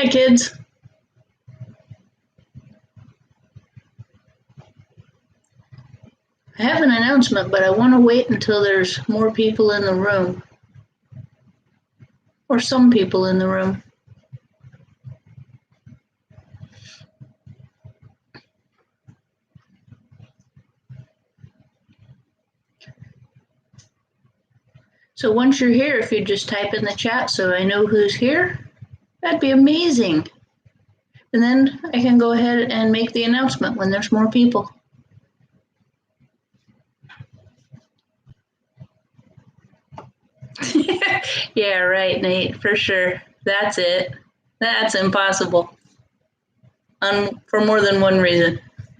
Hi, kids. I have an announcement, but I want to wait until there's more people in the room, or some people in the room. So once you're here, if you just type in the chat so I know who's here, that'd be amazing. And then I can go ahead and make the announcement when there's more people. Yeah, right, Nate, for sure. That's it. That's impossible. For more than one reason.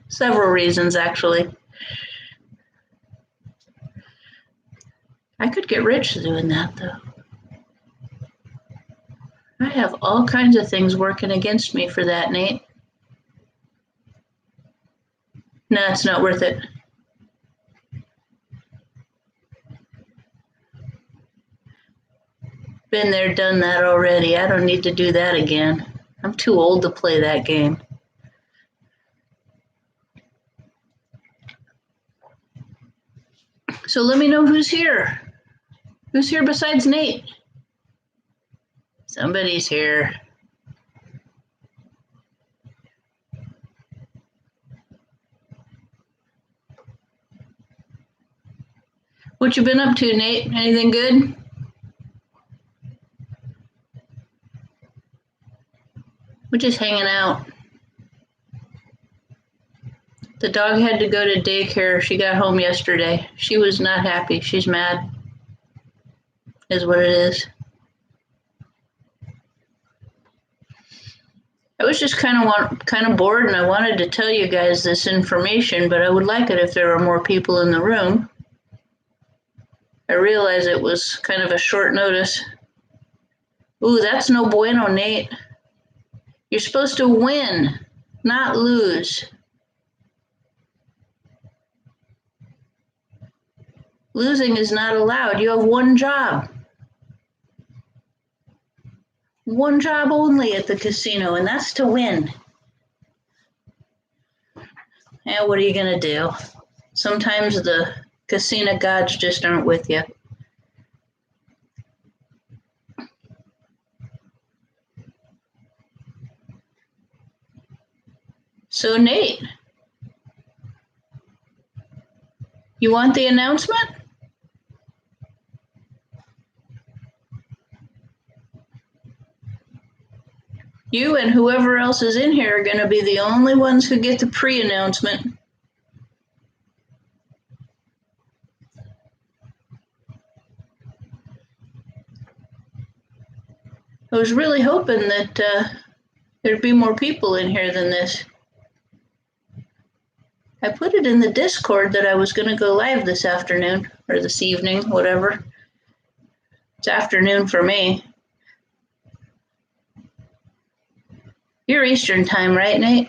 Several reasons, actually. I could get rich doing that, though. I have all kinds of things working against me for that, Nate. No, it's not worth it. Been there, done that already. I don't need to do that again. I'm too old to play that game. So let me know who's here. Who's here besides Nate? Somebody's here. What you been up to, Nate? Anything good? We're just hanging out. The dog had to go to daycare. She got home yesterday. She was not happy. She's mad, is what it is. I was just kind of bored, and I wanted to tell you guys this information, but I would like it if there were more people in the room. I realized it was kind of a short notice. Ooh, that's no bueno, Nate. You're supposed to win, not lose. Losing is not allowed. You have one job. One job only at the casino, and that's to win. And what are you going to do? Sometimes the casino gods just aren't with you. So, Nate, you want the announcement? You and whoever else is in here are going to be the only ones who get the pre-announcement. I was really hoping that there'd be more people in here than this. I put it in the Discord that I was going to go live this afternoon, or this evening, whatever. It's afternoon for me. You're Eastern time, right, Nate?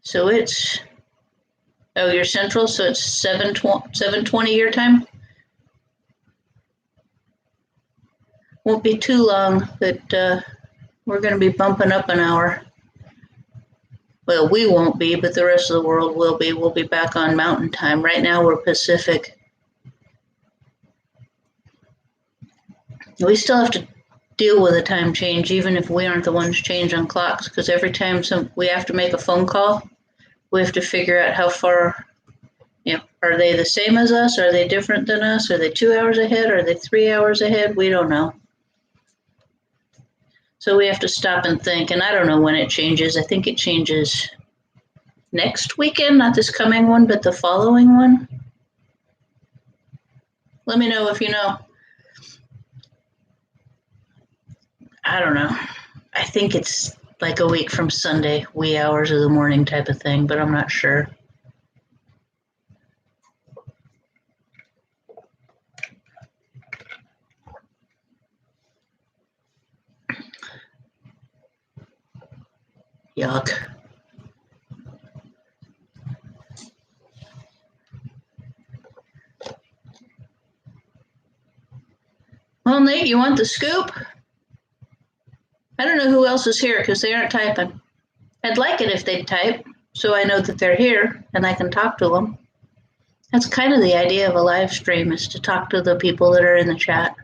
So it's, oh, you're Central, so it's 7:20 your time? Won't be too long that we're going to be bumping up an hour. Well, we won't be, but the rest of the world will be. We'll be back on Mountain Time. Right now we're Pacific. We still have to deal with a time change, even if we aren't the ones changing clocks, because every time we have to make a phone call, we have to figure out how far, are they the same as us? Are they different than us? Are they 2 hours ahead? Are they 3 hours ahead? We don't know. So we have to stop and think, and I don't know when it changes. I think it changes next weekend, not this coming one, but the following one. Let me know if you know. I don't know. I think it's like a week from Sunday, wee hours of the morning type of thing, but I'm not sure. Yuck. Nate, you want the scoop? I don't know who else is here because they aren't typing. I'd like it if they'd type so I know that they're here and I can talk to them. That's kind of the idea of a live stream, is to talk to the people that are in the chat,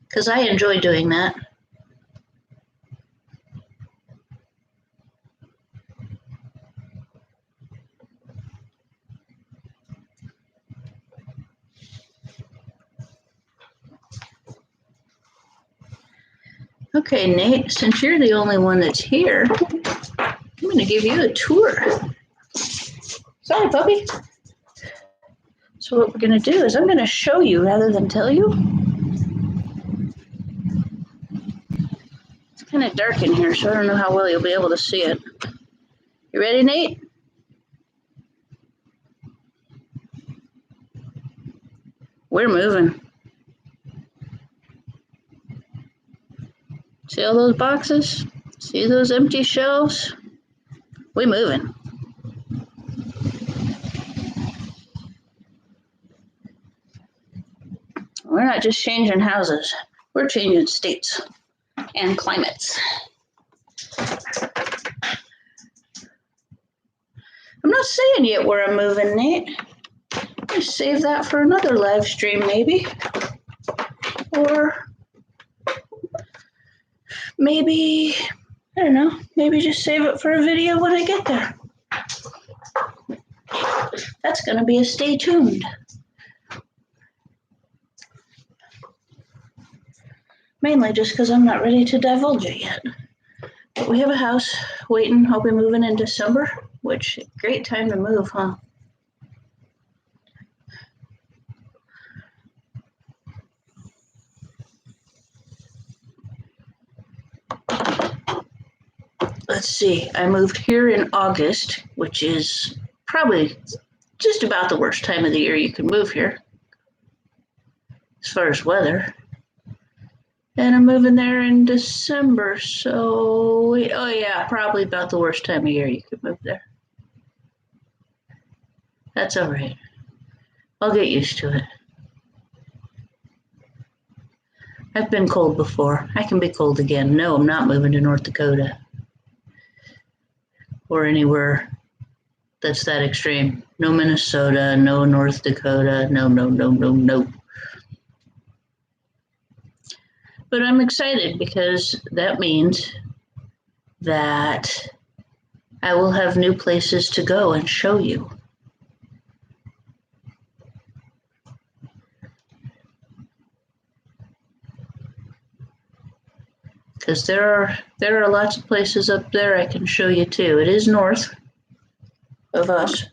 because I enjoy doing that. Okay, Nate, since you're the only one that's here, I'm going to give you a tour. Sorry, puppy. So what we're going to do is I'm going to show you rather than tell you. It's kind of dark in here, so I don't know how well you'll be able to see it. You ready, Nate? We're moving. See all those boxes? See those empty shelves? We're moving. We're not just changing houses, we're changing states and climates. I'm not saying yet where I'm moving, Nate. I save that for another live stream, maybe. Or maybe, I don't know, maybe just save it for a video when I get there. That's going to be a stay tuned. Mainly just because I'm not ready to divulge it yet. But we have a house waiting. I'll be moving in December, which great time to move, huh? Let's see, I moved here in August, which is probably just about the worst time of the year you can move here, as far as weather. And I'm moving there in December, so, oh yeah, probably about the worst time of year you could move there. That's all right. I'll get used to it. I've been cold before. I can be cold again. No, I'm not moving to North Dakota or anywhere that's that extreme. No Minnesota, no North Dakota, no, no, no, no, no. But I'm excited because that means that I will have new places to go and show you. Because there are lots of places up there I can show you too. It is north of us.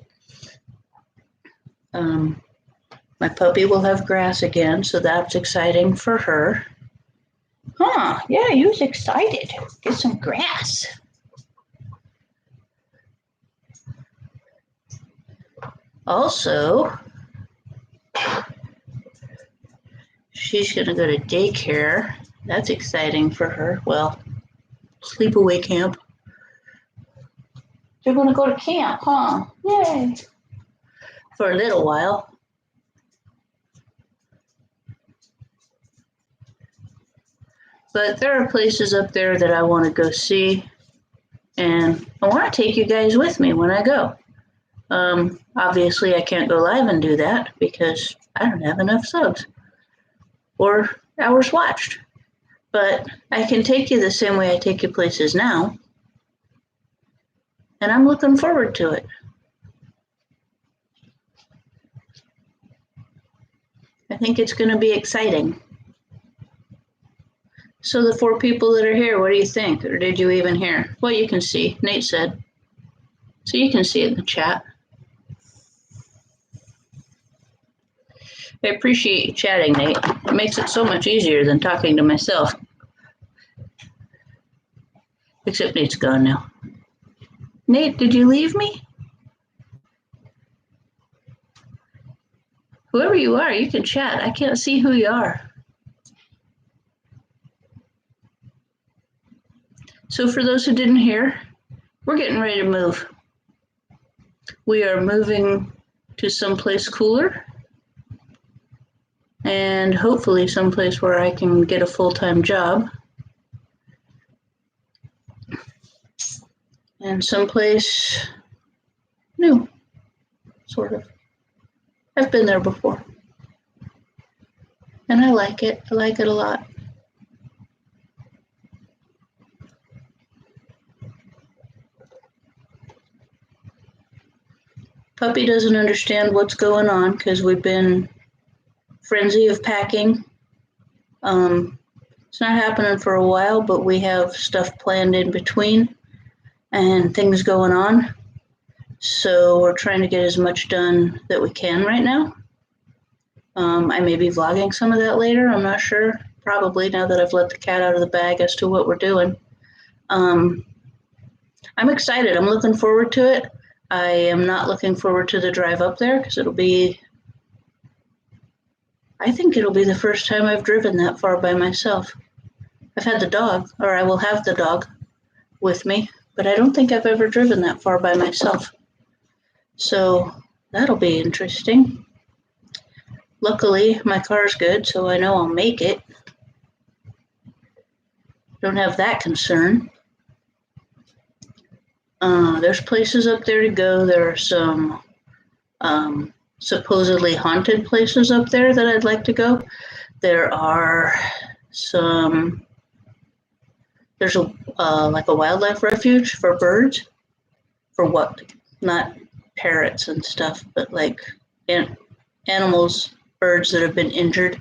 My puppy will have grass again, so that's exciting for her. Huh, yeah, you was excited. Get some grass. Also, she's gonna go to daycare. That's exciting for her. Well, sleepaway camp. They're gonna go to camp, huh? Yay. For a little while. But there are places up there that I want to go see, and I want to take you guys with me when I go. Obviously, I can't go live and do that because I don't have enough subs or hours watched. But I can take you the same way I take you places now, and I'm looking forward to it. I think it's going to be exciting. So the 4 people that are here, what do you think? Or did you even hear? Well, you can see, Nate said. So you can see it in the chat. I appreciate you chatting, Nate. It makes it so much easier than talking to myself. Except Nate's gone now. Nate, did you leave me? Whoever you are, you can chat. I can't see who you are. So for those who didn't hear, we're getting ready to move. We are moving to someplace cooler. and hopefully someplace where I can get a full-time job, and someplace new, sort of. I've been there before, and I like it. I like it a lot. Puppy doesn't understand what's going on because we've been frenzy of packing. It's not happening for a while, but we have stuff planned in between and things going on. So we're trying to get as much done that we can right now. I may be vlogging some of that later. I'm not sure. Probably, now that I've let the cat out of the bag as to what we're doing. I'm excited. I'm looking forward to it. I am not looking forward to the drive up there because I think it'll be the first time I've driven that far by myself. I've had the dog, or I will have the dog with me, but I don't think I've ever driven that far by myself. So that'll be interesting. Luckily, my car's good, so I know I'll make it. Don't have that concern. There's places up there to go. There are some supposedly haunted places up there that I'd like to go. There are some, there's a like a wildlife refuge for birds. For what? Not parrots and stuff, but like animals, birds that have been injured.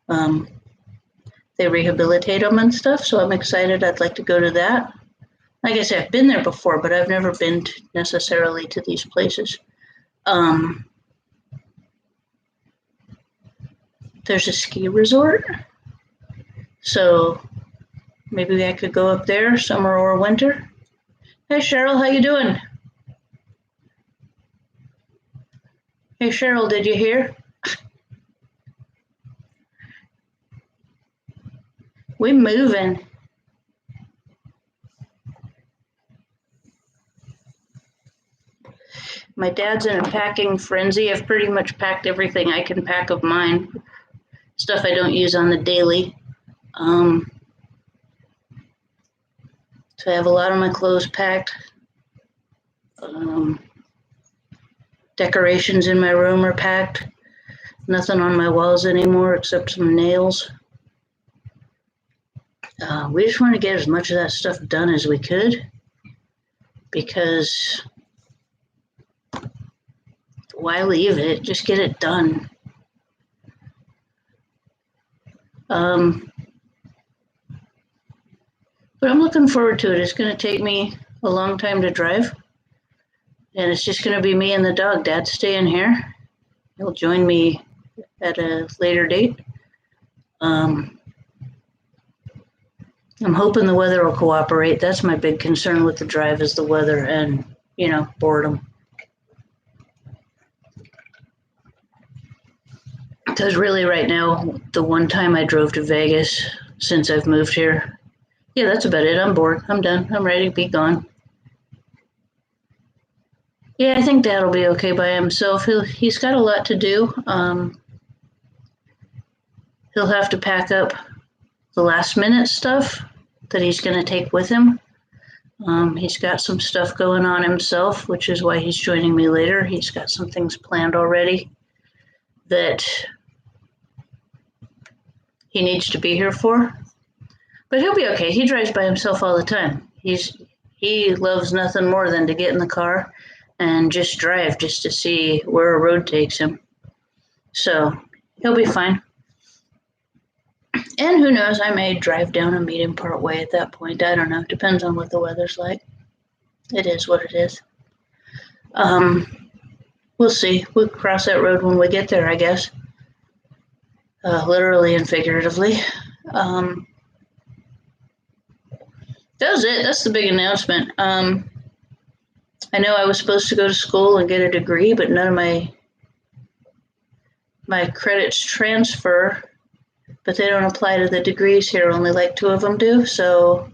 They rehabilitate them and stuff, so I'm excited. I'd like to go to that. Like I said, I've been there before, but I've never been necessarily to these places. There's a ski resort, so maybe I could go up there summer or winter. Hey Cheryl, how you doing? Hey Cheryl, did you hear? We moving. My dad's in a packing frenzy. I've pretty much packed everything I can pack of mine. Stuff I don't use on the daily. So I have a lot of my clothes packed. Decorations in my room are packed. Nothing on my walls anymore except some nails. We just want to get as much of that stuff done as we could, because why leave it? Just get it done. But I'm looking forward to it. It's going to take me a long time to drive, and it's just going to be me and the dog. Dad's staying here. He'll join me at a later date. I'm hoping the weather will cooperate. That's my big concern with the drive, is the weather and, boredom. Because really right now, the one time I drove to Vegas since I've moved here, yeah, that's about it. I'm bored. I'm done. I'm ready to be gone. Yeah, I think Dad'll be okay by himself. He's got a lot to do. He'll have to pack up the last minute stuff that he's going to take with him. He's got some stuff going on himself, which is why he's joining me later. He's got some things planned already that he needs to be here for. But he'll be okay. He drives by himself all the time. He loves nothing more than to get in the car and just drive, just to see where a road takes him. So he'll be fine. And who knows, I may drive down and meet him part way at that point. I don't know. Depends on what the weather's like. It is what it is. We'll see. We'll cross that road when we get there, I guess. Literally and figuratively. That was it. That's the big announcement. I know I was supposed to go to school and get a degree, but none of my credits transfer, but they don't apply to the degrees here. Only like 2 of them do. So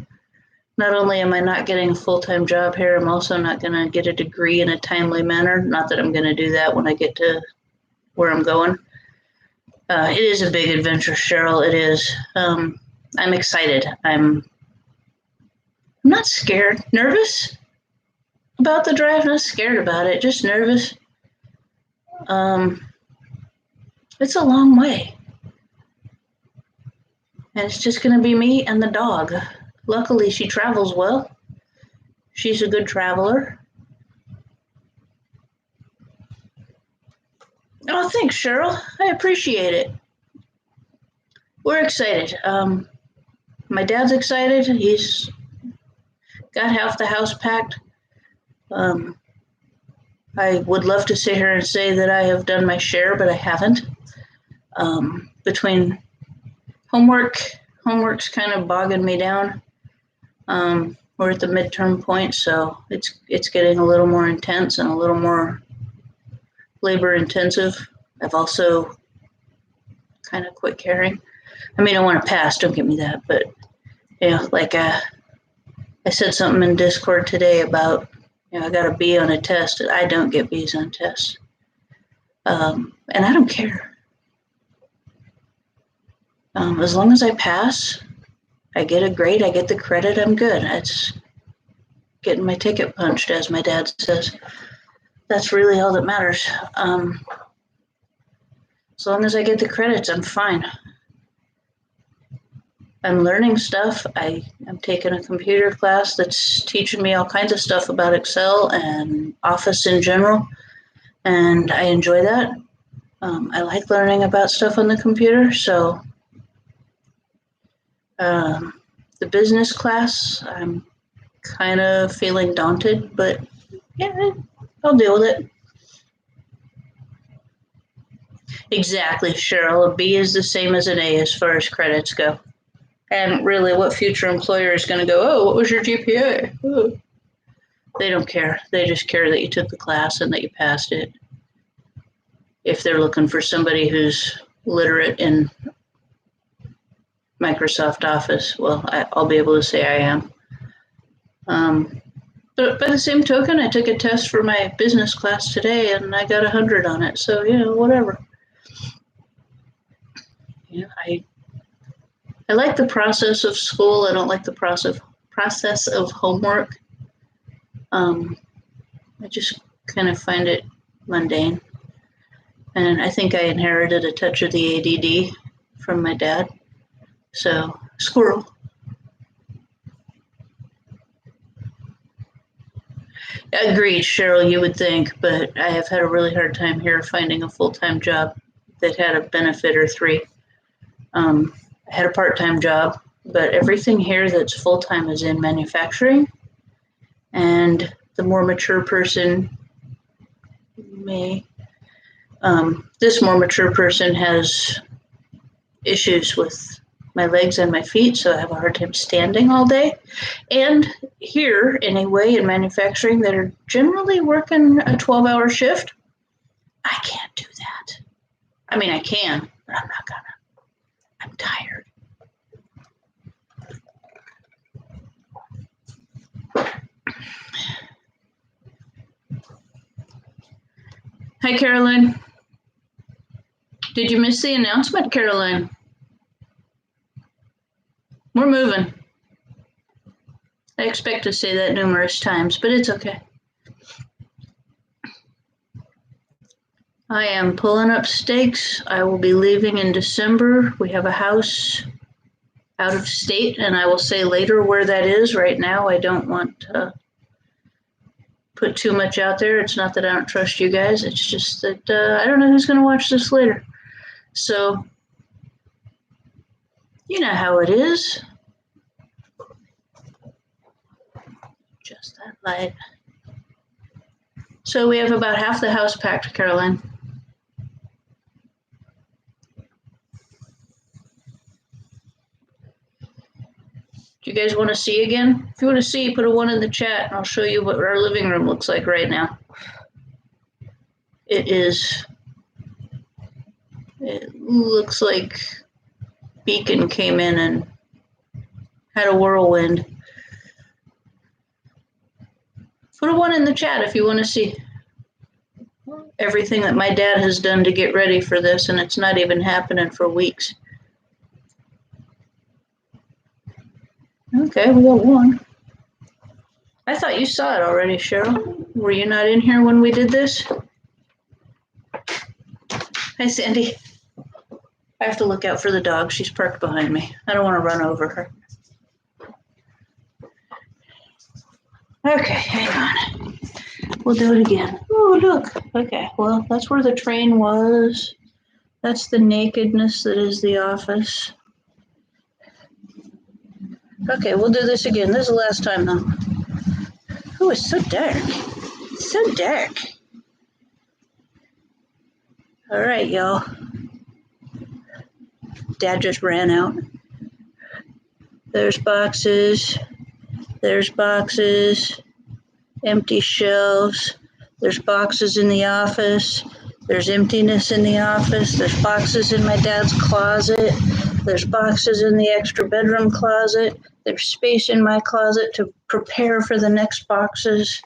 not only am I not getting a full-time job here, I'm also not going to get a degree in a timely manner. Not that I'm going to do that when I get to where I'm going. It is a big adventure, Cheryl. It is. I'm excited. I'm not scared. Nervous about the drive. Not scared about it. Just nervous. Um, it's a long way, and it's just going to be me and the dog. Luckily, she travels well. She's a good traveler. Oh, thanks, Cheryl. I appreciate it. We're excited. My dad's excited. He's got half the house packed. I would love to sit here and say that I have done my share, but I haven't. Between homework's kind of bogging me down. We're at the midterm point, so it's getting a little more intense and a little more labor intensive. I've also kind of quit caring. I mean, I want to pass, don't get me that, but like I said something in Discord today about, I got a B on a test. I don't get B's on tests. And I don't care. As long as I pass, I get a grade, I get the credit, I'm good. It's getting my ticket punched, as my dad says. That's really all that matters. As long as I get the credits, I'm fine. I'm learning stuff. I'm taking a computer class that's teaching me all kinds of stuff about Excel and Office in general, and I enjoy that. I like learning about stuff on the computer, so the business class, I'm kind of feeling daunted, but yeah, I'll deal with it. Exactly, Cheryl. A B is the same as an A as far as credits go. And really, what future employer is going to go, oh, what was your GPA? Oh. They don't care. They just care that you took the class and that you passed it. If they're looking for somebody who's literate in Microsoft Office, well, I'll be able to say I am. But by the same token, I took a test for my business class today and I got 100 on it. So, whatever. I like the process of school. I don't like the process of homework. I just kind of find it mundane. And I think I inherited a touch of the ADD from my dad. So, squirrel. Agreed, Cheryl, you would think, but I have had a really hard time here finding a full-time job that had a benefit or three. I had a part-time job, but everything here that's full-time is in manufacturing. And the more mature person this more mature person has issues with my legs and my feet, so I have a hard time standing all day. And here, anyway, in manufacturing, that are generally working a 12-hour shift, I can't do that. I mean, I can, but I'm not gonna. I'm tired. Hi, Caroline. Did you miss the announcement, Caroline? We're moving. I expect to say that numerous times, but it's okay. I am pulling up stakes. I will be leaving in December. We have a house out of state, and I will say later where that is. Right now, I don't want to put too much out there. It's not that I don't trust you guys. It's just that I don't know who's going to watch this later. So, you know how it is. Just that light. So we have about half the house packed, Caroline. Do you guys want to see again? If you want to see, put a 1 in the chat and I'll show you what our living room looks like right now. It looks like Beacon came in and had a whirlwind. Put a 1 in the chat if you want to see. everything that my dad has done to get ready for this, and it's not even happening for weeks. Okay, we got one. I thought you saw it already, Cheryl. Were you not in here when we did this? Hi, Sandy. I have to look out for the dog. She's parked behind me. I don't want to run over her. Okay, hang on. We'll do it again. Oh, look. Okay, well, that's where the train was. That's the nakedness that is the office. Okay, we'll do this again. This is the last time, though. Oh, it's so dark. It's so dark. All right, y'all. Dad just ran out. There's boxes. There's boxes. Empty shelves. There's boxes in the office. There's emptiness in the office. There's boxes in my dad's closet. There's boxes in the extra bedroom closet. There's space in my closet to prepare for the next boxes.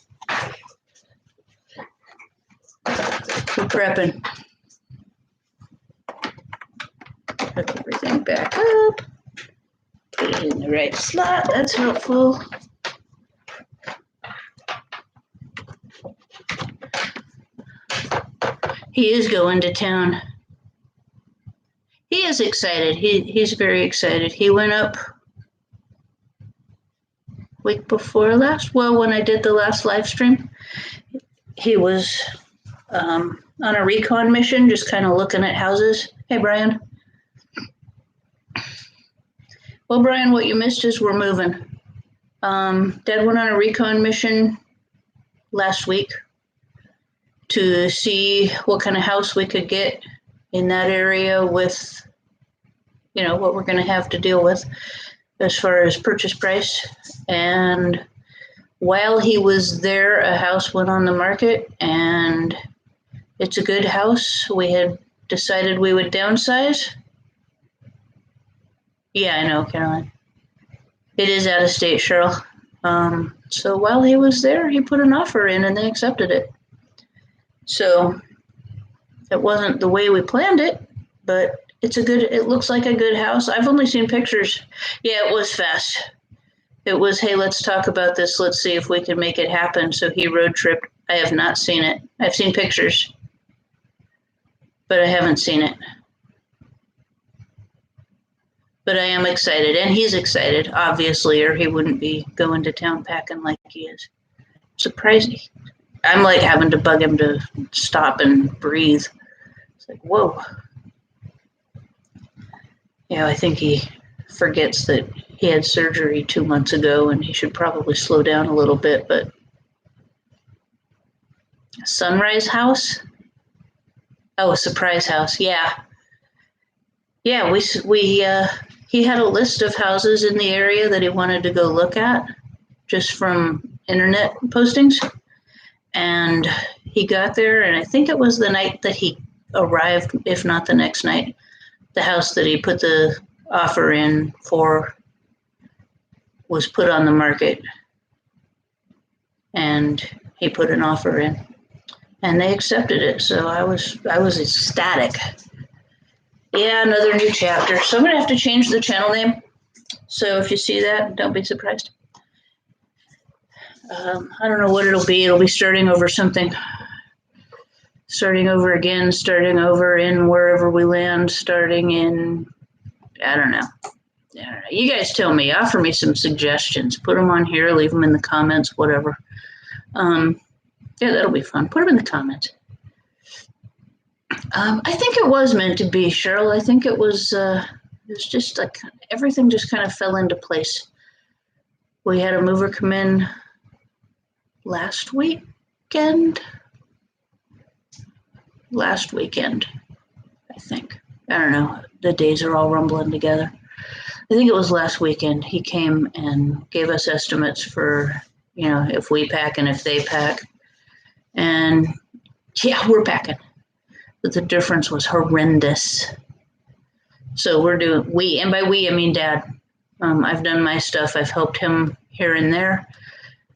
We're prepping. Put everything back up. Put it in the right slot. That's helpful. He is going to town. He is excited. He's very excited. He went up week before last. Well, when I did the last live stream, he was on a recon mission, just kind of looking at houses. Hey, Brian. Well, Brian, what you missed is we're moving. Dad went on a recon mission last week to see what kind of house we could get in that area with, you know, what we're going to have to deal with as far as purchase price. And while he was there, a house went on the market, and it's a good house. We had decided we would downsize. Yeah, I know, Caroline. It is out of state, Cheryl. So while he was there, he put an offer in and they accepted it. So it wasn't the way we planned it, but it looks like a good house. I've only seen pictures. Yeah, it was fast. It was, hey, let's talk about this. Let's see if we can make it happen. So he road tripped. I have not seen it. I've seen pictures, but I haven't seen it. But I am excited, and he's excited, obviously, or he wouldn't be going to town packing like he is. Surprising. I'm like having to bug him to stop and breathe. It's like, whoa. Yeah, I think he forgets that he had surgery 2 months ago and he should probably slow down a little bit, but Sunrise House? Oh, a surprise house. Yeah. Yeah, he had a list of houses in the area that he wanted to go look at just from internet postings. And he got there, and I think it was the night that he arrived, if not the next night. The house that he put the offer in for was put on the market, and he put an offer in, and they accepted it. So I was ecstatic. Yeah, another new chapter. So I'm gonna have to change the channel name. So if you see that, don't be surprised. I don't know what it'll be. It'll be starting over something. Starting over again, starting over in wherever we land, starting in, I don't know. You guys tell me, offer me some suggestions. Put them on here, leave them in the comments, whatever. Yeah, that'll be fun. Put them in the comments. I think it was meant to be, Cheryl. I think it was just like everything just kind of fell into place. We had a mover come in last weekend, I think. I don't know. The days are all rumbling together. I think it was last weekend. He came and gave us estimates for, you know, if we pack and if they pack. And yeah, we're packing. But the difference was horrendous. So and by we, I mean Dad. I've done my stuff. I've helped him here and there.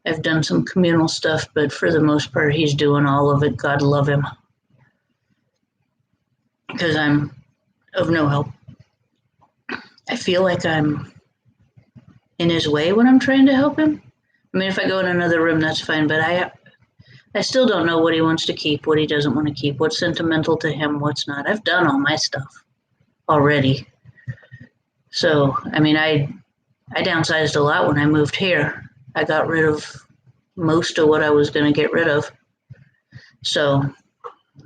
I've done some communal stuff, but for the most part, he's doing all of it. God love him. because I'm of no help. I feel like I'm in his way when I'm trying to help him. I mean, if I go in another room, that's fine, but I still don't know what he wants to keep, what he doesn't want to keep, what's sentimental to him, what's not. I've done all my stuff already. So, I mean, I downsized a lot when I moved here. I got rid of most of what I was going to get rid of. So,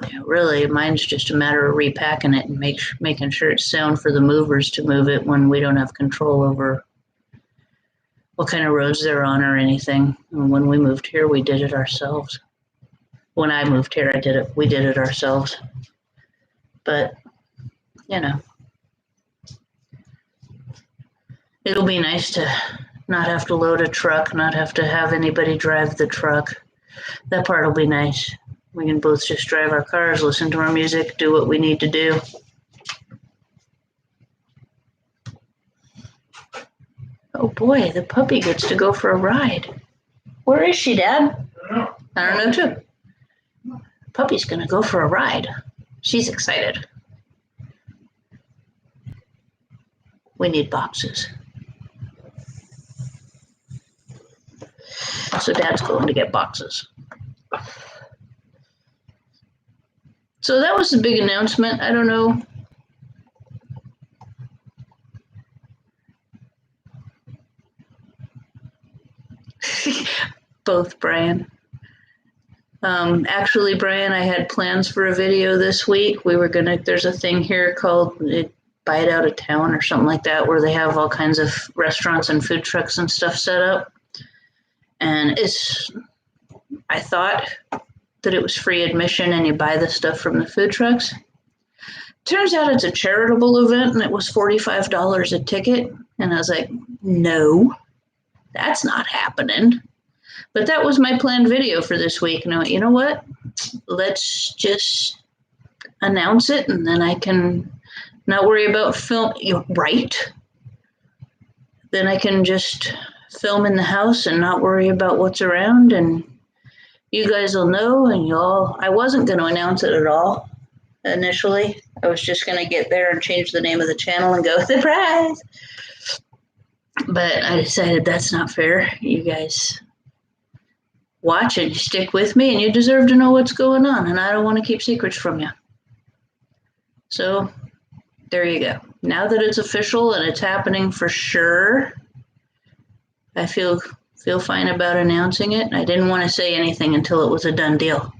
yeah, really, mine's just a matter of repacking it and making sure it's sound for the movers to move it when we don't have control over what kind of roads they're on or anything. And when we moved here, we did it ourselves. When I moved here, we did it ourselves. But, you know, it'll be nice to not have to load a truck, not have to have anybody drive the truck. That part will be nice. We can both just drive our cars, listen to our music, do what we need to do. Oh boy, the puppy gets to go for a ride. Where is she, Dad? I don't know too. Puppy's gonna go for a ride. She's excited. We need boxes. So Dad's going to get boxes. So that was the big announcement. I don't know. Both, Brian. Actually, Brian, I had plans for a video this week. There's a thing here called Buy It Out of Town or something like that, where they have all kinds of restaurants and food trucks and stuff set up. And I thought that it was free admission and you buy the stuff from the food trucks. Turns out it's a charitable event and it was $45 a ticket. And I was like, no, that's not happening. But that was my planned video for this week. And I went, you know what? Let's just announce it and then I can not worry about film. Right? Then I can just film in the house and not worry about what's around, and you guys will know. And I wasn't going to announce it at all initially. I was just going to get there and change the name of the channel and go, surprise! But I decided that's not fair. You guys watch and you stick with me and you deserve to know what's going on, and I don't want to keep secrets from you. So there you go. Now that it's official and it's happening for sure, I feel fine about announcing it. I didn't want to say anything until it was a done deal.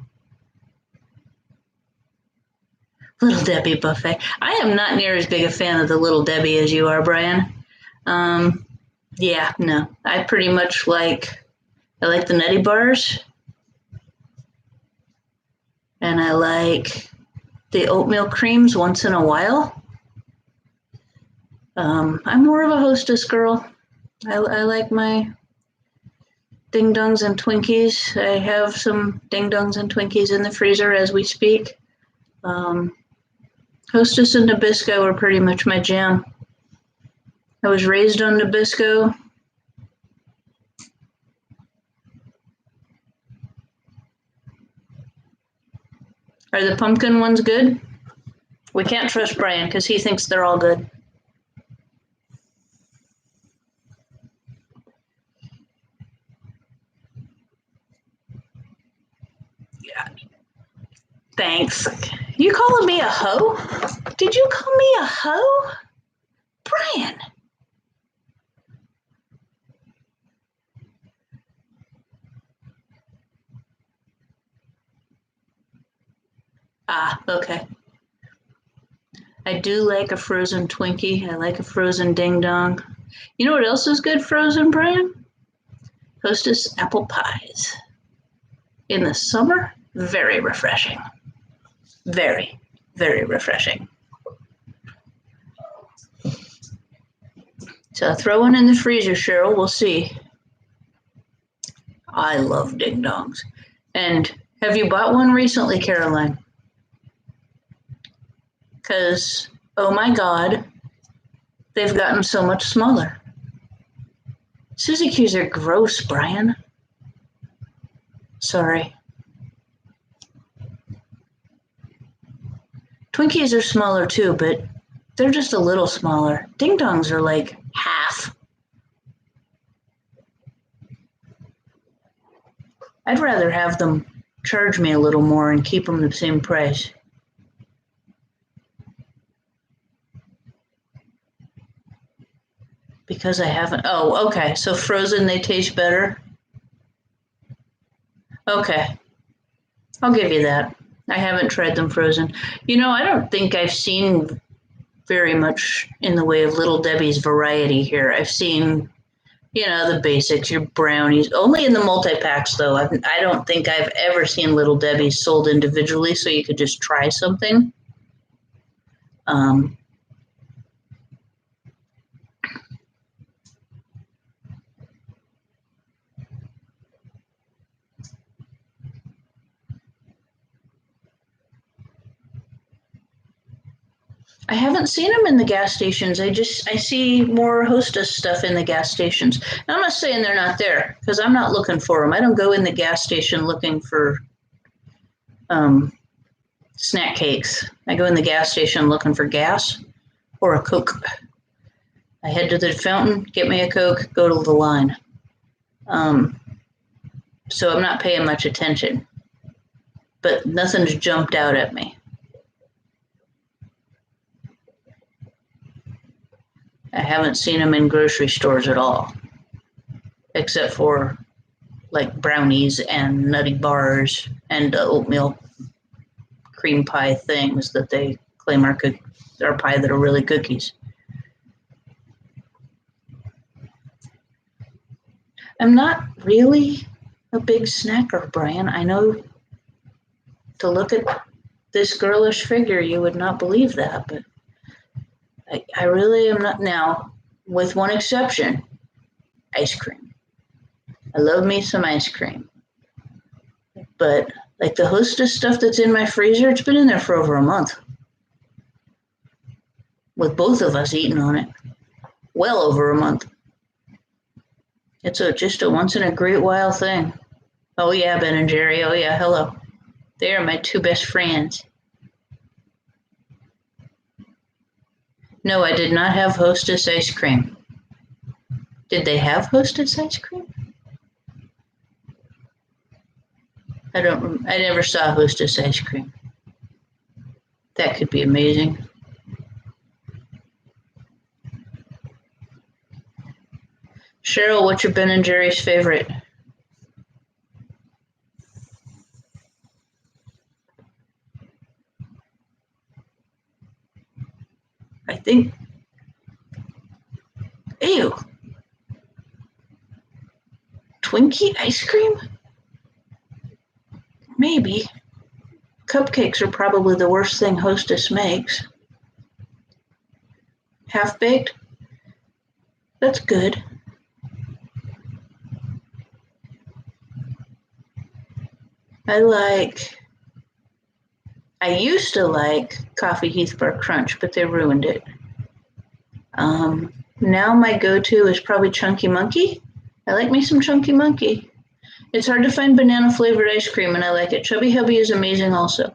Little Debbie buffet. I am not near as big a fan of the Little Debbie as you are, Brian. Yeah, no. I pretty much like the Nutty Bars. And I like the oatmeal creams once in a while. I'm more of a Hostess girl. I like my Ding Dongs and Twinkies. I have some Ding Dongs and Twinkies in the freezer as we speak. Hostess and Nabisco are pretty much my jam. I was raised on Nabisco. Are the pumpkin ones good? We can't trust Brian because he thinks they're all good. Yeah. Thanks. You calling me a hoe? Did you call me a hoe? Brian. Ah, okay. I do like a frozen Twinkie. I like a frozen Ding Dong. You know what else is good frozen, Brian? Hostess apple pies. In the summer, very refreshing. Very, very refreshing. So throw one in the freezer, Cheryl. We'll see. I love Ding Dongs. And have you bought one recently, Caroline? Because, oh my God, they've gotten so much smaller. Suzy Q's are gross, Brian. Sorry. Twinkies Twinkies are smaller too, but they're just a little smaller. Ding dongs are like half. I'd rather have them charge me a little more and keep them the same price. Because I haven't, oh, okay, so frozen, they taste better? Okay, I'll give you that. I haven't tried them frozen. I don't think I've seen very much in the way of Little Debbie's variety here. I've seen, the basics, your brownies, only in the multi-packs though. I don't think I've ever seen Little Debbie's sold individually so you could just try something. I haven't seen them in the gas stations. I see more Hostess stuff in the gas stations. And I'm not saying they're not there because I'm not looking for them. I don't go in the gas station looking for snack cakes. I go in the gas station looking for gas or a Coke. I head to the fountain, get me a Coke, go to the line. So I'm not paying much attention, but nothing's jumped out at me. I haven't seen them in grocery stores at all, except for like brownies and nutty bars and oatmeal cream pie things that they claim are pie that are really cookies. I'm not really a big snacker, Brian. I know to look at this girlish figure, you would not believe that, but I really am not now, with one exception, ice cream. I love me some ice cream. But like the Hostess stuff that's in my freezer, it's been in there for over a month. With both of us eating on it. Well over a month. It's just a once in a great while thing. Oh yeah, Ben and Jerry. Oh yeah, hello. They are my two best friends. No, I did not have Hostess ice cream. Did they have Hostess ice cream? I never saw Hostess ice cream. That could be amazing. Cheryl, what's your Ben and Jerry's favorite? I think, ew. Twinkie ice cream? Maybe. Cupcakes are probably the worst thing Hostess makes. Half-baked? That's good. I used to like Coffee Heath Bar Crunch, but they ruined it. Now my go-to is probably Chunky Monkey. I like me some Chunky Monkey. It's hard to find banana flavored ice cream and I like it. Chubby Hubby is amazing also.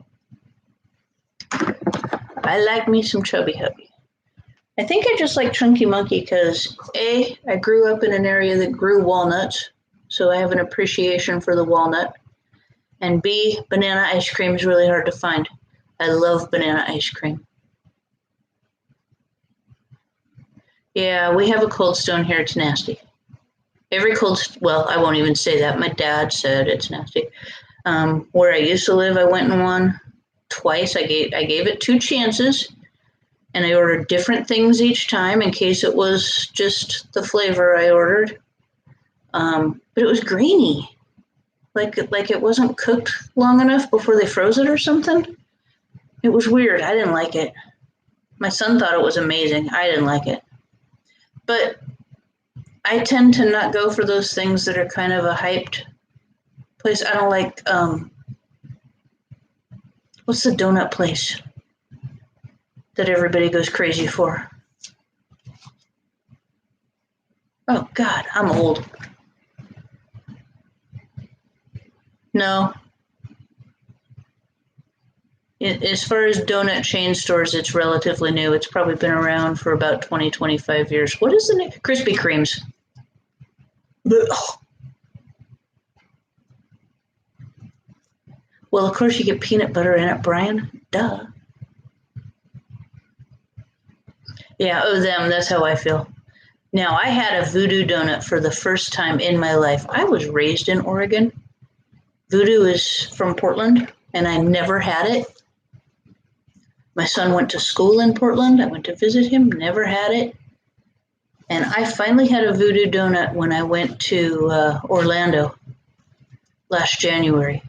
I like me some Chubby Hubby. I think I just like Chunky Monkey because A, I grew up in an area that grew walnuts, so I have an appreciation for the walnut. And B, banana ice cream is really hard to find. I love banana ice cream. Yeah, we have a Cold Stone here. It's nasty. Well, I won't even say that. My dad said it's nasty. Where I used to live, I went in one twice. I gave it 2 chances, and I ordered different things each time in case it was just the flavor I ordered. But it was grainy, like it wasn't cooked long enough before they froze it or something. It was weird. I didn't like it. My son thought it was amazing. I didn't like it. But I tend to not go for those things that are kind of a hyped place. I don't like, what's the donut place that everybody goes crazy for? Oh, God, I'm old. No. As far as donut chain stores, it's relatively new. It's probably been around for about 20, 25 years. What is the name? Krispy Kremes. Well, of course you get peanut butter in it, Brian. Duh. Yeah, oh, them. That's how I feel. Now, I had a Voodoo donut for the first time in my life. I was raised in Oregon. Voodoo is from Portland, and I never had it. My son went to school in Portland. I went to visit him, never had it. And I finally had a Voodoo donut when I went to Orlando last January.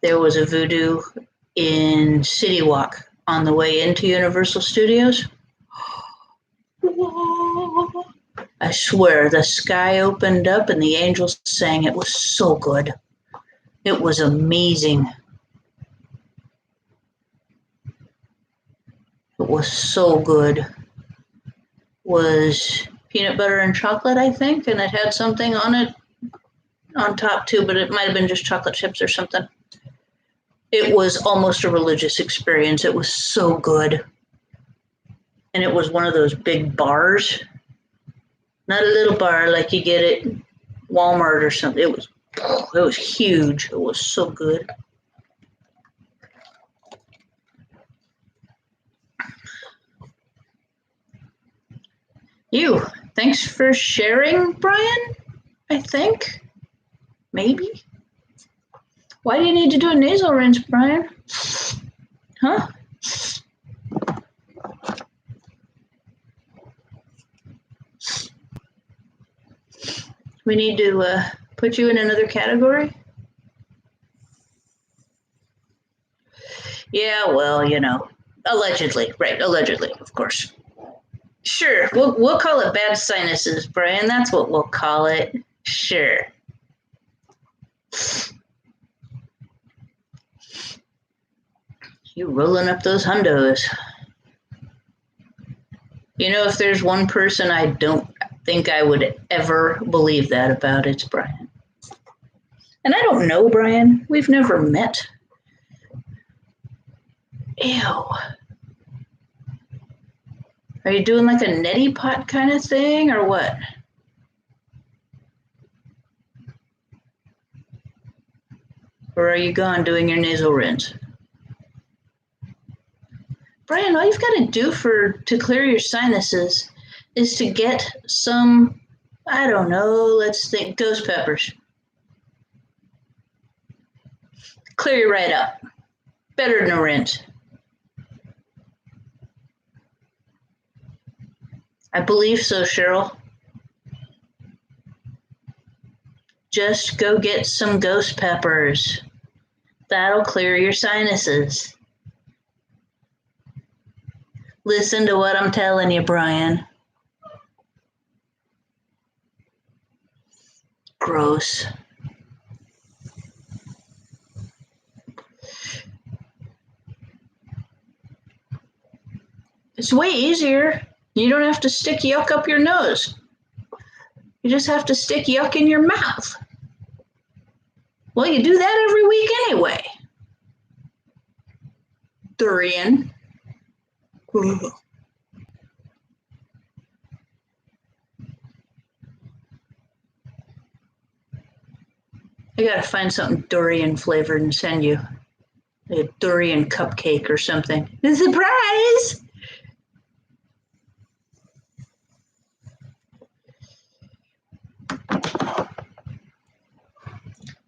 There was a Voodoo in City Walk on the way into Universal Studios. I swear, the sky opened up and the angels sang. It was so good. It was amazing. It was so good. Was peanut butter and chocolate, I think, and it had something on it on top too, but it might have been just chocolate chips or something. It was almost a religious experience. It was so good. And it was one of those big bars. Not a little bar like you get at Walmart or something. It was huge. It was so good. Thanks for sharing, Brian, I think. Maybe. Why do you need to do a nasal rinse, Brian? Huh? We need to put you in another category? Yeah, well, allegedly, right? Allegedly, of course. Sure, we'll call it bad sinuses, Brian. That's what we'll call it. Sure. You rolling up those hundos. If there's one person I don't think I would ever believe that about, it's Brian. And I don't know Brian. We've never met. Ew. Are you doing like a neti pot kind of thing or what? Or are you gone doing your nasal rinse? Brian, all you've got to do to clear your sinuses is to get some, I don't know, let's think, ghost peppers. Clear you right up. Better than a rinse. I believe so, Cheryl. Just go get some ghost peppers. That'll clear your sinuses. Listen to what I'm telling you, Brian. Gross. It's way easier. You don't have to stick yuck up your nose. You just have to stick yuck in your mouth. Well, you do that every week anyway. Durian. I gotta find something durian flavored and send you a durian cupcake or something. A surprise!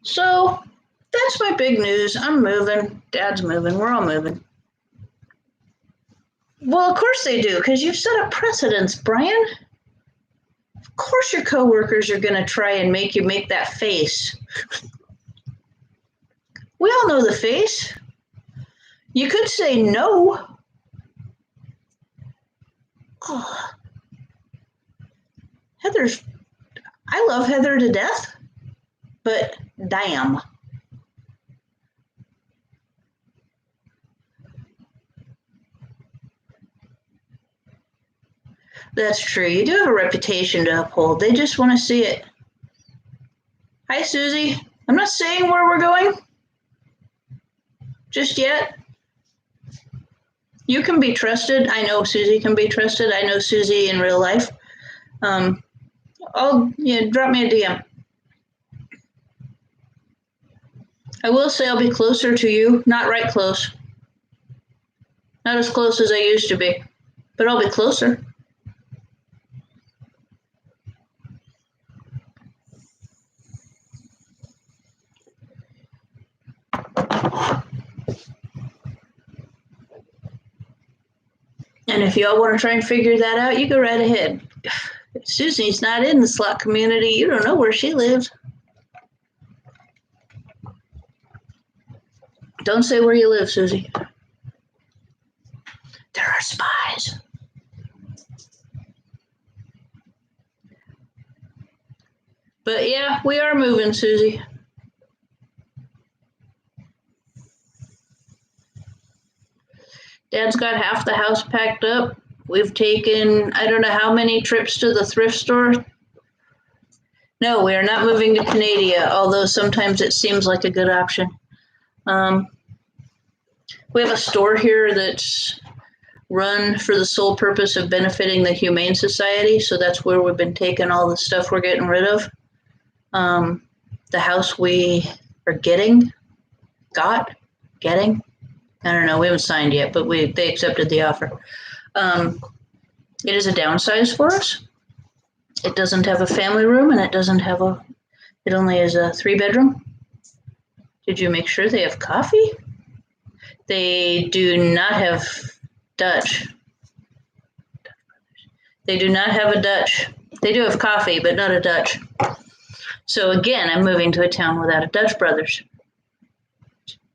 So that's my big news. I'm moving. Dad's moving. We're all moving. Well, of course they do, because you've set a precedence, Brian. Of course your coworkers are going to try and make you make that face. We all know the face. You could say no. Oh. I love Heather to death, but damn. That's true. You do have a reputation to uphold. They just want to see it. Hi, Susie. I'm not saying where we're going just yet, You can be trusted. I know Susie can be trusted. I know Susie in real life. Drop me a DM. I will say I'll be closer to you. Not right close. Not as close as I used to be, but I'll be closer. And if y'all want to try and figure that out, you go right ahead. If Susie's not in the slot community, you don't know where she lives. Don't say where you live, Susie. There are spies. But yeah, we are moving, Susie. Dad's got half the house packed up. We've taken, I don't know how many trips to the thrift store. No, we are not moving to Canada, although sometimes it seems like a good option. We have a store here that's run for the sole purpose of benefiting the Humane Society, so that's where we've been taking all the stuff we're getting rid of. The house we are getting, I don't know, we haven't signed yet, but they accepted the offer. It is a downsize for us. It doesn't have a family room, and it only has a 3-bedroom. Did you make sure they have coffee? They do not have Dutch. They do not have a Dutch. They do have coffee, but not a Dutch. So again, I'm moving to a town without a Dutch Brothers.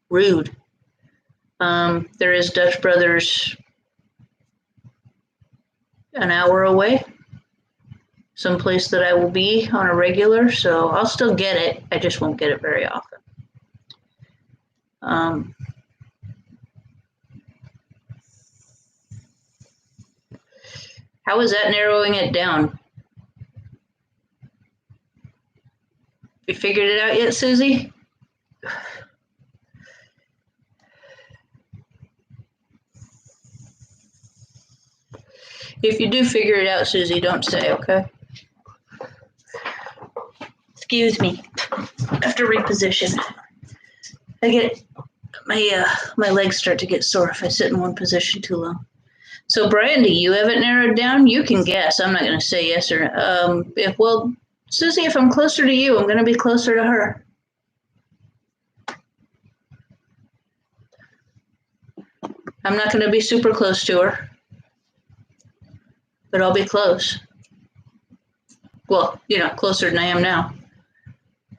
Rude. There is Dutch Brothers an hour away, someplace that I will be on a regular, so I'll still get it. I just won't get it very often. How is that narrowing it down? You figured it out yet, Susie? If you do figure it out, Susie, don't say, okay? Excuse me. I have to reposition. My legs start to get sore if I sit in one position too long. So, Brandy, you have it narrowed down? You can guess. I'm not going to say yes or no. Susie, if I'm closer to you, I'm going to be closer to her. I'm not going to be super close to her, but I'll be close. Well, closer than I am now.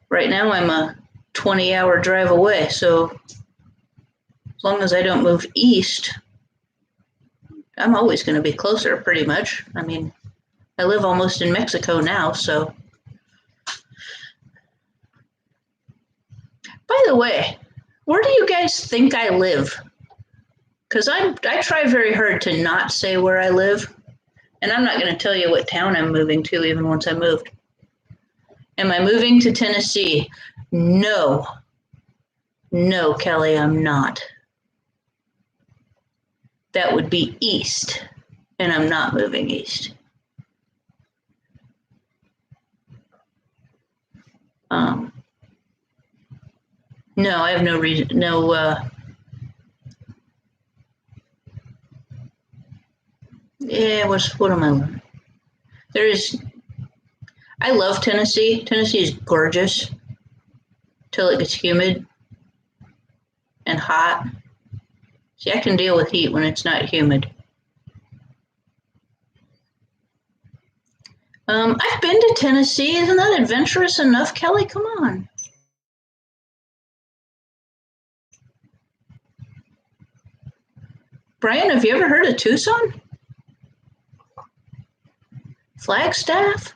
Right now, I'm a 20-hour drive away, so as long as I don't move east, I'm always going to be closer, pretty much. I mean, I live almost in Mexico now, so. By the way, where do you guys think I live? Because I try very hard to not say where I live, and I'm not going to tell you what town I'm moving to even once I moved. Am I moving to Tennessee? No. No, Kelly, I'm not. That would be east, and I'm not moving east. No, I have no reason, what am I learning? I love Tennessee. Tennessee is gorgeous till it gets humid and hot. See, I can deal with heat when it's not humid. I've been to Tennessee. Isn't that adventurous enough, Kelly? Come on. Brian, have you ever heard of Tucson? Flagstaff?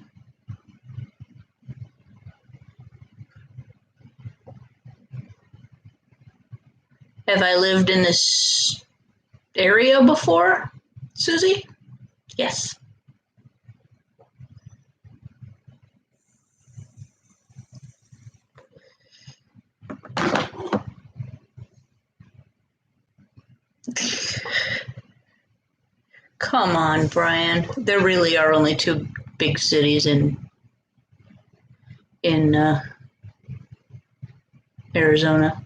Have I lived in this area before, Susie? Yes. Come on, Brian. There really are only two big cities in Arizona.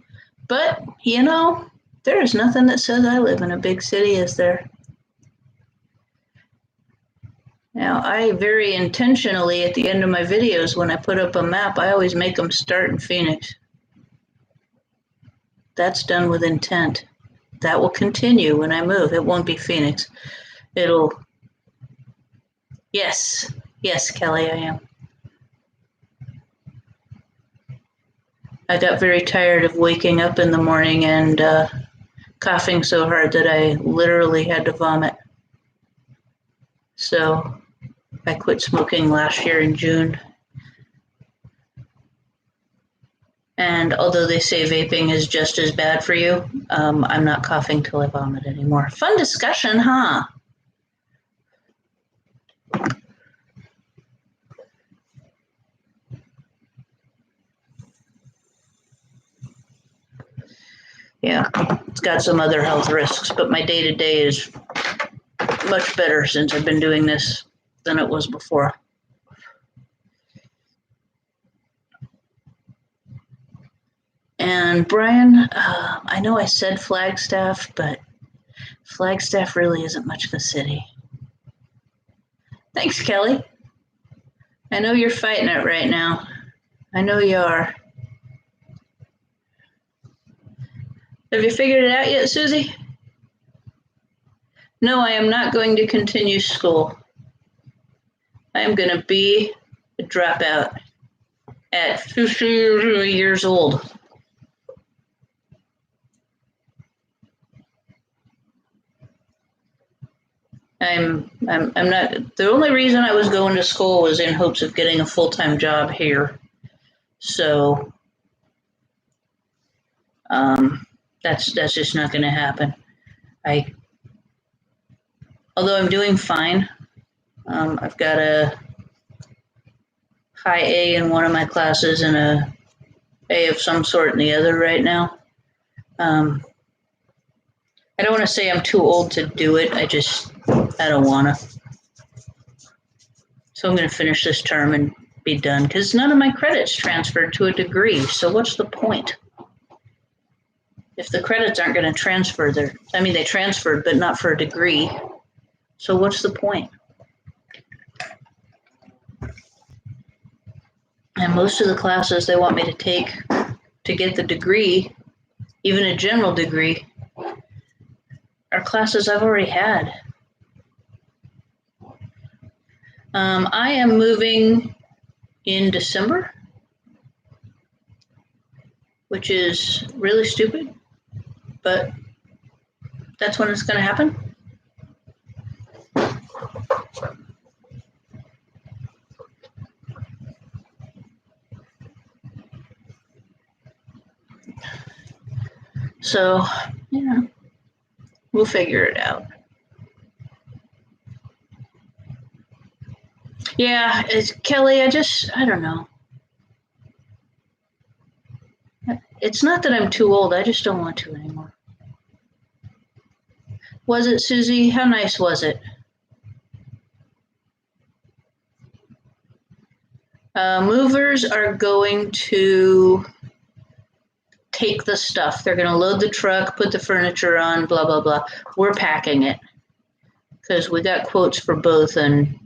But, you know, there is nothing that says I live in a big city, is there? Now, I very intentionally, at the end of my videos, when I put up a map, I always make them start in Phoenix. That's done with intent. That will continue when I move. It won't be Phoenix. It'll... Yes, Kelly, I am. I got very tired of waking up in the morning and coughing so hard that I literally had to vomit. So I quit smoking last year in June. And although they say vaping is just as bad for you, I'm not coughing till I vomit anymore. Fun discussion, huh? Yeah, it's got some other health risks, but my day-to-day is much better since I've been doing this than it was before. And Brian, I know I said Flagstaff, but Flagstaff really isn't much of a city. Thanks, Kelly. I know you're fighting it right now. I know you are. Have you figured it out yet, Susie? No, I am not going to continue school. I am going to be a dropout at 50 years old. I'm not, the only reason I was going to school was in hopes of getting a full-time job here. So that's just not going to happen. Although I'm doing fine, I've got a high A in one of my classes and a A of some sort in the other right now. I don't want to say I'm too old to do it. I don't want to. So I'm going to finish this term and be done because none of my credits transferred to a degree. So what's the point? If the credits aren't going to transfer, they transferred, but not for a degree. So what's the point? And most of the classes they want me to take to get the degree, even a general degree, are classes I've already had. I am moving in December, which is really stupid, but that's when it's going to happen. So, yeah, we'll figure it out. Yeah, Kelly, I don't know. It's not that I'm too old, I just don't want to anymore. Was it, Susie? How nice was it? Movers are going to take the stuff. They're going to load the truck, put the furniture on, blah, blah, blah. We're packing it because we got quotes for both and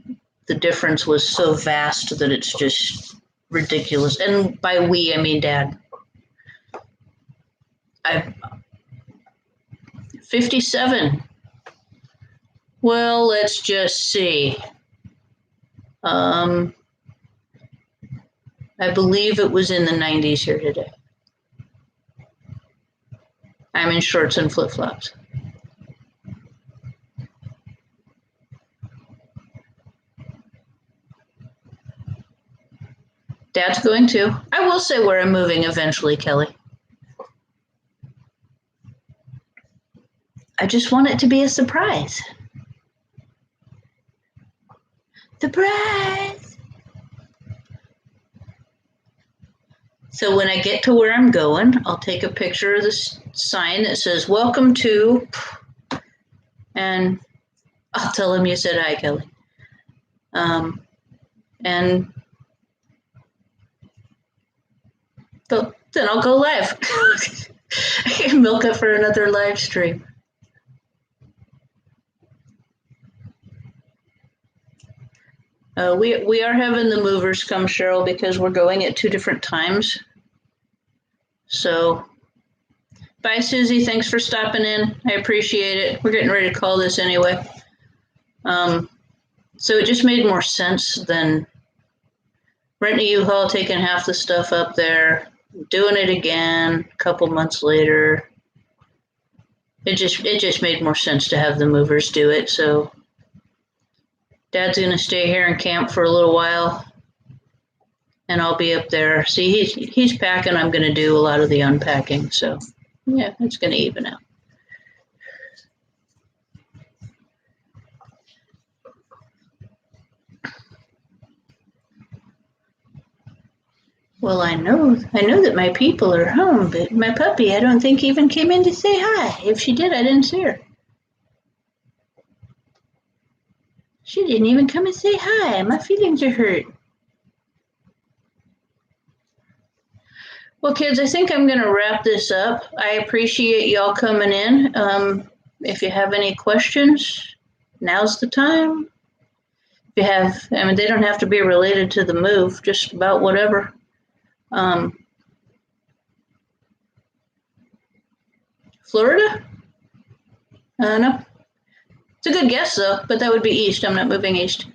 the difference was so vast that it's just ridiculous. And by we, I mean Dad. 57. Well, let's just see. I believe it was in the 90s here today. I'm in shorts and flip-flops. Dad's going too. I will say where I'm moving eventually, Kelly. I just want it to be a surprise. Surprise! So when I get to where I'm going, I'll take a picture of the sign that says, "Welcome to," and I'll tell him you said hi, Kelly. And then I'll go live. I can milk it for another live stream. We are having the movers come, Cheryl, because we're going at 2 different times. So, bye, Susie. Thanks for stopping in. I appreciate it. We're getting ready to call this anyway. So it just made more sense than renting a U-Haul, taking half the stuff up there, doing it again a couple months later. It just made more sense to have the movers do it. So Dad's gonna stay here and camp for a little while, and I'll be up there. See, he's packing. I'm gonna do a lot of the unpacking. So yeah, it's gonna even out. Well, I know that my people are home, but my puppy, I don't think even came in to say hi. If she did, I didn't see her. She didn't even come and say hi. My feelings are hurt. Well, kids, I think I'm going to wrap this up. I appreciate y'all coming in. If you have any questions, now's the time. If you have, I mean, they don't have to be related to the move, just about whatever. Florida? No. It's a good guess, though, but that would be east. I'm not moving east.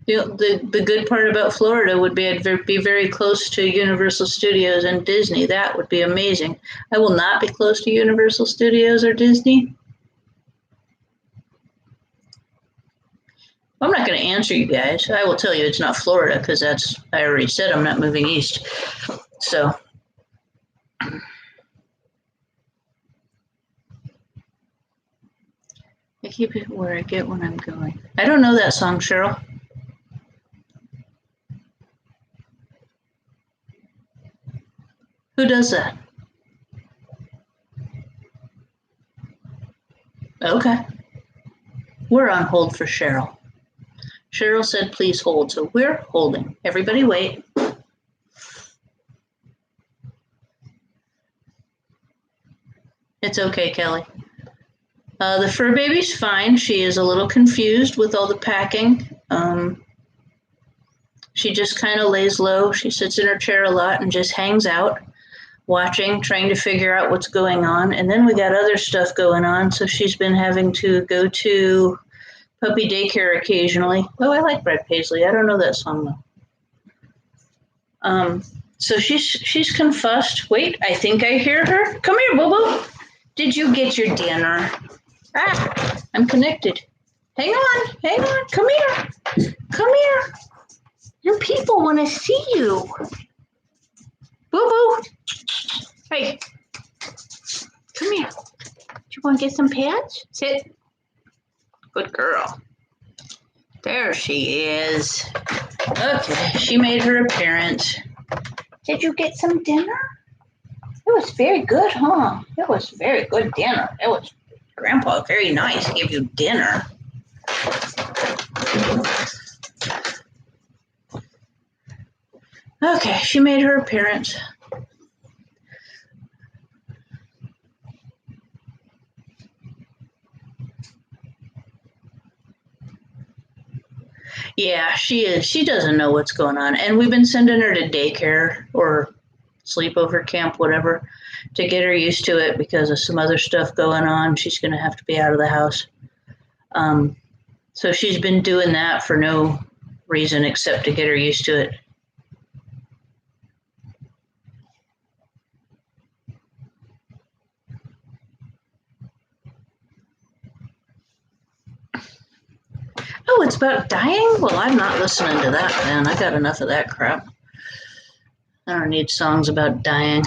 The good part about Florida would be I'd be very close to Universal Studios and Disney. That would be amazing. I will not be close to Universal Studios or Disney. I'm not going to answer you guys. I will tell you it's not Florida because I already said I'm not moving east. So I keep it where I get when I'm going. I don't know that song, Cheryl. Who does that? Okay. We're on hold for Cheryl. Cheryl said, please hold. So we're holding. Everybody wait. It's okay, Kelly. The fur baby's fine. She is a little confused with all the packing. She just kind of lays low. She sits in her chair a lot and just hangs out, watching, trying to figure out what's going on. And then we got other stuff going on. So she's been having to go to puppy daycare occasionally. Oh, I like Brett Paisley. I don't know that song though. So she's confused. Wait, I think I hear her. Come here, Bobo. Did you get your dinner? Ah, I'm connected. Hang on. Come here. Your people want to see you. Boo-boo. Hey, come here. Do you want to get some pads? Sit. Good girl. There she is. Okay, she made her appearance. Did you get some dinner? It was very good, huh? It was very good dinner. It was, Grandpa, very nice to give you dinner. Okay, she made her appearance. Yeah, she is. She doesn't know what's going on. And we've been sending her to daycare or sleepover camp, whatever, to get her used to it because of some other stuff going on. She's going to have to be out of the house. So she's been doing that for no reason except to get her used to it. Oh, it's about dying? Well, I'm not listening to that, man. I got enough of that crap. I don't need songs about dying.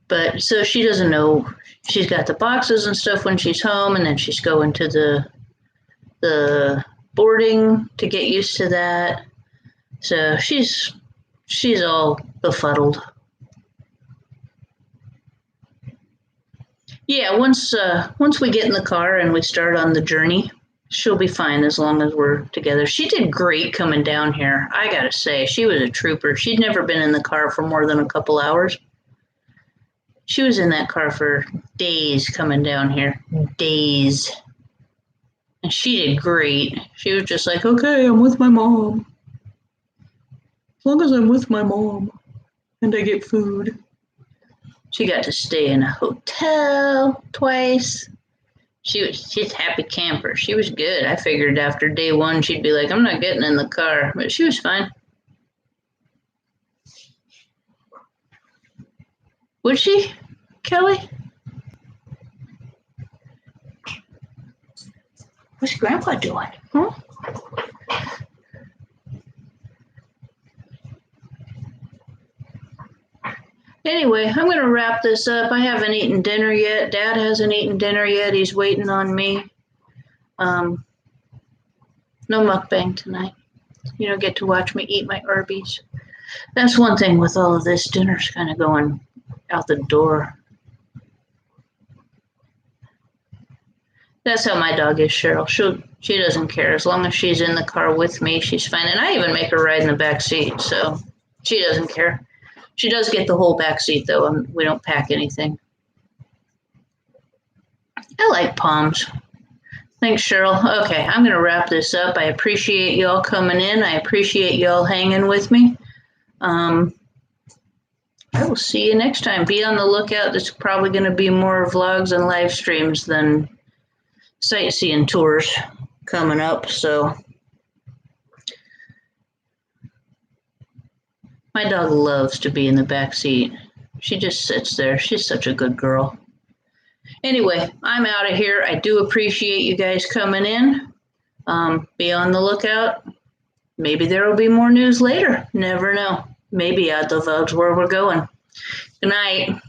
But so she doesn't know. She's got the boxes and stuff when she's home, and then she's going to the boarding to get used to that. So she's all befuddled. Yeah, once we get in the car and we start on the journey, she'll be fine as long as we're together. She did great coming down here. I gotta say, she was a trooper. She'd never been in the car for more than a couple hours. She was in that car for days coming down here. Days. And she did great. She was just like, okay, I'm with my mom. As long as I'm with my mom and I get food. She got to stay in a hotel twice. She's a happy camper. She was good. I figured after day one she'd be like, I'm not getting in the car, but she was fine. Would she, Kelly? What's Grandpa doing? Huh? Anyway, I'm going to wrap this up. I haven't eaten dinner yet. Dad hasn't eaten dinner yet. He's waiting on me. No mukbang tonight. You don't get to watch me eat my Arby's. That's one thing with all of this. Dinner's kind of going out the door. That's how my dog is, Cheryl. She doesn't care. As long as she's in the car with me, she's fine. And I even make her ride in the back seat, so she doesn't care. She does get the whole back seat, though. We don't pack anything. I like Palms. Thanks, Cheryl. Okay, I'm going to wrap this up. I appreciate y'all coming in. I appreciate y'all hanging with me. I will see you next time. Be on the lookout. There's probably going to be more vlogs and live streams than sightseeing tours coming up. So my dog loves to be in the back seat. She just sits there. She's such a good girl. Anyway, I'm out of here. I do appreciate you guys coming in. Be on the lookout. Maybe there will be more news later. Never know. Maybe I'll divulge where we're going. Good night.